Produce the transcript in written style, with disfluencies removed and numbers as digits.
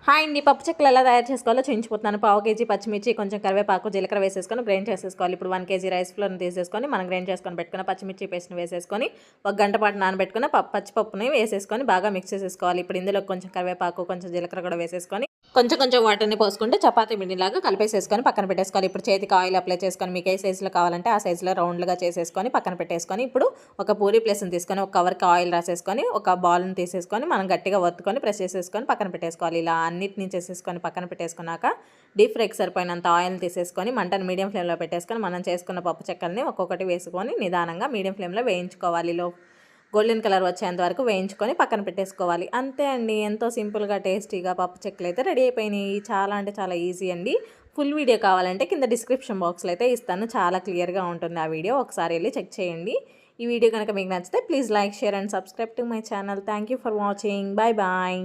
Hi అండి. పప్పు చెక్కలు ఎలా తయారు చేసుకోవాలో చూపించిపోతున్నాను. పావు కేజీ పచ్చిమిర్చి, కొంచెం కరివేపాకు, జీలకర్ర వేసేసుకొని గ్రైండ్ చేసేసుకోవాలి. ఇప్పుడు 1 కేజీ రైస్ ఫ్లోర్ని తీసేసుకొని మనం గ్రైండ్ చేసుకొని పెట్టుకున్న పచ్చిమిర్చి పేస్ట్ని వేసేసుకొని ఒక గంట పాటు నానబెట్టుకున్న పచ్చిపప్పుని వేసేసుకొని బాగా మిక్స్ చేసేసుకోవాలి. ఇప్పుడు ఇందులో కొంచెం కరివేపాకు, కొంచెం జీలకర్ర కూడా వేసేసుకొని కొంచెం వాటర్ని పోసుకుంటే చపాతీ పిండిలాగా కలిపేసేసుకొని పక్కన పెట్టేసుకోవాలి. ఇప్పుడు చేతికి ఆయిల్ అప్లై చేసుకొని మీకు ఏ సైజులో కావాలంటే ఆ సైజులో రౌండ్గా చేసేసుకొని పక్కన పెట్టేసుకొని ఇప్పుడు ఒక పూరీ ప్లేస్ని తీసుకొని ఒక కవర్కి ఆయిల్ రాసేసుకొని ఒక బాల్ని తీసేసుకొని మనం గట్టిగా ఒత్తుకొని ప్రెస్ చేసేసుకొని పక్కన పెట్టేసుకోవాలి. ఇలా అన్నిటిని చేసేసుకొని పక్కన పెట్టేసుకున్నాక డీప్ ఫ్రైకి సరిపోయినంత ఆయిల్ తీసేసుకొని మంటను మీడియం ఫ్లేమ్లో పెట్టేసుకొని మనం చేసుకున్న పప్పు చెక్కల్ని ఒక్కొక్కటి వేసుకొని నిదానంగా మీడియం ఫ్లేమ్లో వేయించుకోవాలి. గోల్డెన్ కలర్ వచ్చేంత వరకు వేయించుకొని పక్కన పెట్టేసుకోవాలి. అంతే అండి, ఎంతో సింపుల్గా టేస్టీగా పప్పు చెక్కలు అయితే రెడీ అయిపోయినాయి. చాలా అంటే చాలా ఈజీ అండి. ఫుల్ వీడియో కావాలంటే కింద డిస్క్రిప్షన్ బాక్స్లో అయితే ఇస్తాను. చాలా క్లియర్గా ఉంటుంది ఆ వీడియో, ఒకసారి వెళ్ళి చెక్ చేయండి. ఈ వీడియో కనుక మీకు నచ్చితే please like, share and subscribe to my channel. Thank you for watching. Bye bye.